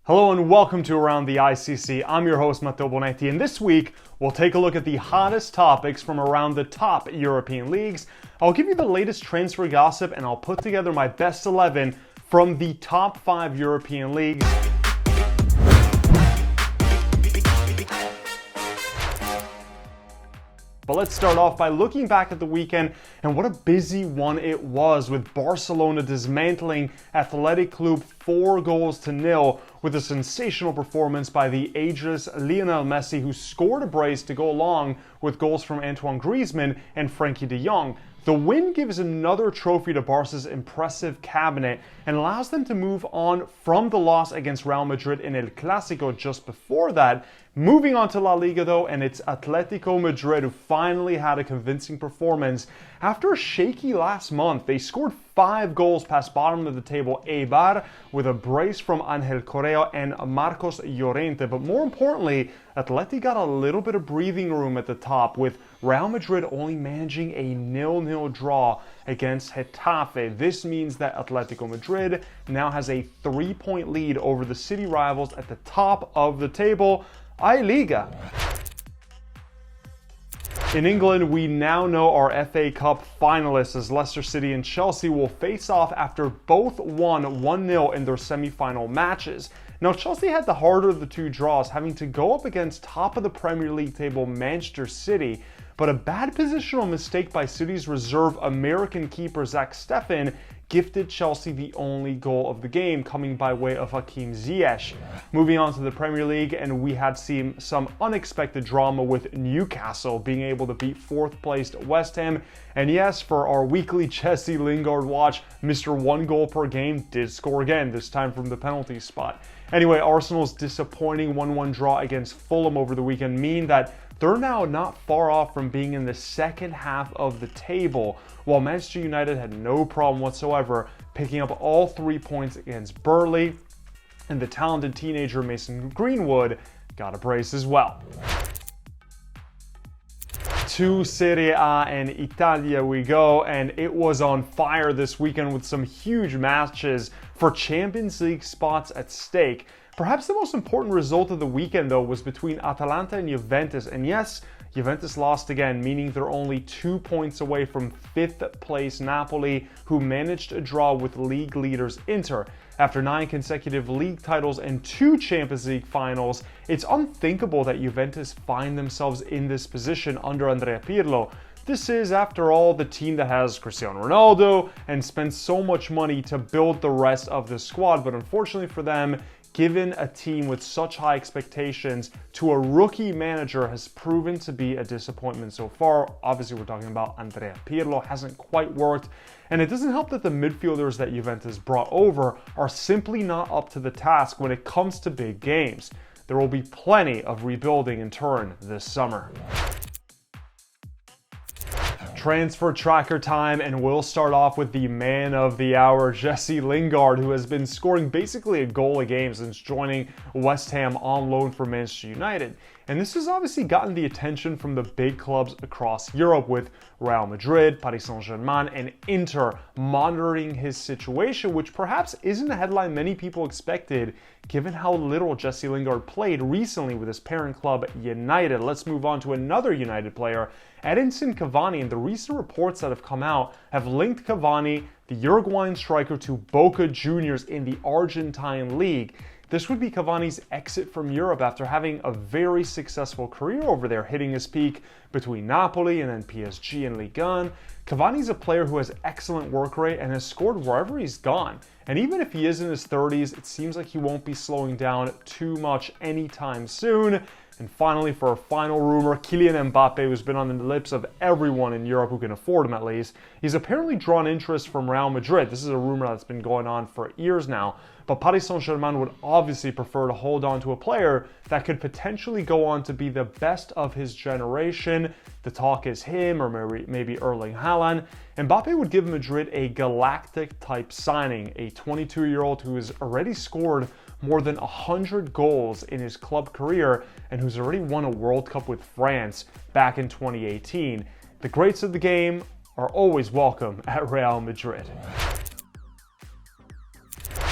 Hello and welcome to Around the ICC. I'm your host Matteo Bonetti, and this week we'll take a look at the hottest topics from around the top European leagues. I'll give you the latest transfer gossip and I'll put together my best 11 from the top 5 European leagues. But let's start off by looking back at the weekend and what a busy one it was, with Barcelona dismantling Athletic Club 4-0 with a sensational performance by the ageless Lionel Messi, who scored a brace to go along with goals from Antoine Griezmann and Frenkie de Jong. The win gives another trophy to Barca's impressive cabinet and allows them to move on from the loss against Real Madrid in El Clásico just before that. Moving on to La Liga though, and it's Atletico Madrid who finally had a convincing performance. After a shaky last month, they scored 5 goals past bottom of the table Eibar with a brace from Angel Correa and Marcos Llorente. But more importantly, Atleti got a little bit of breathing room at the top, with Real Madrid only managing a 0-0 draw against Getafe. This means that Atletico Madrid now has a 3-point lead over the city rivals at the top of the table, I Liga. In England, we now know our FA Cup finalists, as Leicester City and Chelsea will face off after both won 1-0 in their semi-final matches. Now, Chelsea had the harder of the two draws, having to go up against top of the Premier League table Manchester City, but a bad positional mistake by City's reserve American keeper Zach Steffen gifted Chelsea the only goal of the game, coming by way of Hakim Ziyech. Moving on to the Premier League, and we had seen some unexpected drama with Newcastle being able to beat 4th placed West Ham. And yes, for our weekly Jesse Lingard watch, Mr. 1 goal per game did score again, this time from the penalty spot. Anyway, Arsenal's disappointing 1-1 draw against Fulham over the weekend mean that they're now not far off from being in the second half of the table, while Manchester United had no problem whatsoever picking up all 3 points against Burnley, and the talented teenager Mason Greenwood got a brace as well. To Serie A and Italia we go, and it was on fire this weekend with some huge matches for Champions League spots at stake. Perhaps the most important result of the weekend, though, was between Atalanta and Juventus. And yes, Juventus lost again, meaning they're only 2 points away from 5th place Napoli, who managed a draw with league leaders Inter. After 9 consecutive league titles and 2 Champions League finals, it's unthinkable that Juventus find themselves in this position under Andrea Pirlo. This is, after all, the team that has Cristiano Ronaldo and spent so much money to build the rest of the squad, but unfortunately for them, given a team with such high expectations to a rookie manager has proven to be a disappointment so far. Obviously, we're talking about Andrea Pirlo, hasn't quite worked. And it doesn't help that the midfielders that Juventus brought over are simply not up to the task when it comes to big games. There will be plenty of rebuilding in turn this summer. Transfer tracker time, and we'll start off with the man of the hour, Jesse Lingard, who has been scoring basically a goal a game since joining West Ham on loan from Manchester United. And this has obviously gotten the attention from the big clubs across Europe, with Real Madrid, Paris Saint-Germain, and Inter monitoring his situation, which perhaps isn't a headline many people expected, given how little Jesse Lingard played recently with his parent club, United. Let's move on to another United player, Edinson Cavani, and the recent reports that have come out have linked Cavani, the Uruguayan striker, to Boca Juniors in the Argentine league. This would be Cavani's exit from Europe after having a very successful career over there, hitting his peak between Napoli and then PSG and Ligue 1. Cavani's a player who has excellent work rate and has scored wherever he's gone. And even if he is in his 30s, it seems like he won't be slowing down too much anytime soon. And finally, for our final rumor, Kylian Mbappe, who's been on the lips of everyone in Europe who can afford him at least, he's apparently drawn interest from Real Madrid. This is a rumor that's been going on for years now, but Paris Saint-Germain would obviously prefer to hold on to a player that could potentially go on to be the best of his generation. The talk is him, or maybe Erling Haaland. Mbappe would give Madrid a galactic-type signing, a 22-year-old who has already scored more than 100 goals in his club career and who's already won a World Cup with France back in 2018. The greats of the game are always welcome at Real Madrid.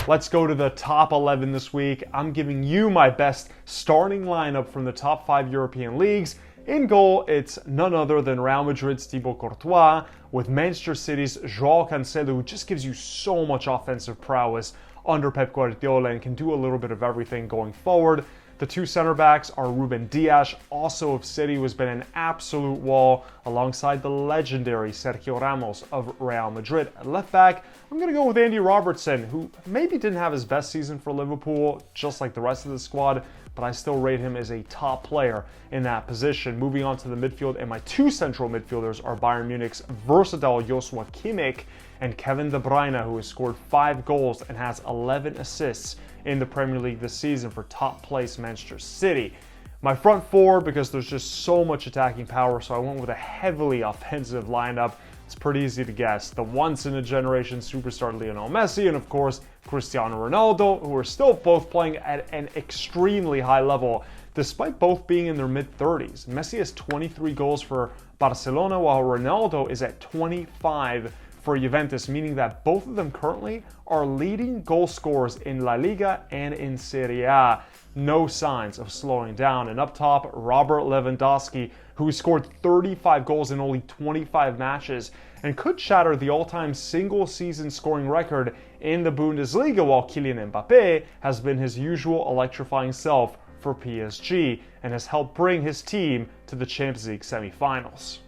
Let's go to the top 11 this week. I'm giving you my best starting lineup from the top 5 European leagues. In goal, it's none other than Real Madrid's Thibaut Courtois, with Manchester City's João Cancelo, who just gives you so much offensive prowess under Pep Guardiola and can do a little bit of everything going forward. The two center backs are Ruben Dias, also of City, who has been an absolute wall, alongside the legendary Sergio Ramos of Real Madrid. At left back, I'm going to go with Andy Robertson, who maybe didn't have his best season for Liverpool, just like the rest of the squad, but I still rate him as a top player in that position. Moving on to the midfield, and my two central midfielders are Bayern Munich's versatile Joshua Kimmich and Kevin De Bruyne, who has scored 5 goals and has 11 assists in the Premier League this season for top place Manchester City. My front four, because there's just so much attacking power, so I went with a heavily offensive lineup. It's pretty easy to guess. The once-in-a-generation superstar Lionel Messi and, of course, Cristiano Ronaldo, who are still both playing at an extremely high level, despite both being in their mid-30s. Messi has 23 goals for Barcelona, while Ronaldo is at 25 for Juventus, meaning that both of them currently are leading goal scorers in La Liga and in Serie A. No signs of slowing down. And up top, Robert Lewandowski, who scored 35 goals in only 25 matches and could shatter the all-time single-season scoring record in the Bundesliga, while Kylian Mbappe has been his usual electrifying self for PSG and has helped bring his team to the Champions League semi-finals.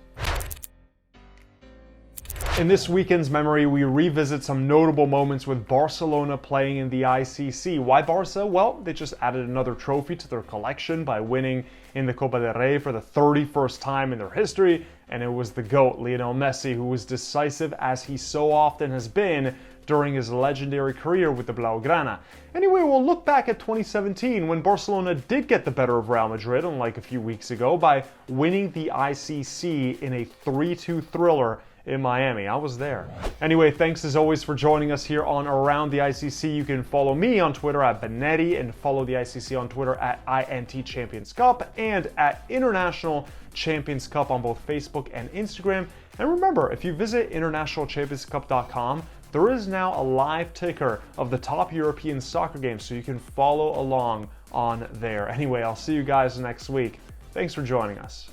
In this weekend's memory, we revisit some notable moments with Barcelona playing in the ICC. Why Barca? Well, they just added another trophy to their collection by winning in the Copa del Rey for the 31st time in their history, and it was the GOAT, Lionel Messi, who was decisive as he so often has been during his legendary career with the Blaugrana. Anyway, we'll look back at 2017 when Barcelona did get the better of Real Madrid, unlike a few weeks ago, by winning the ICC in a 3-2 thriller in Miami. I was there. Anyway, thanks as always for joining us here on Around the ICC. You can follow me on Twitter at Bonetti and follow the ICC on Twitter at INT Champions Cup and at International Champions Cup on both Facebook and Instagram. And remember, if you visit internationalchampionscup.com, there is now a live ticker of the top European soccer games, so you can follow along on there. Anyway, I'll see you guys next week. Thanks for joining us.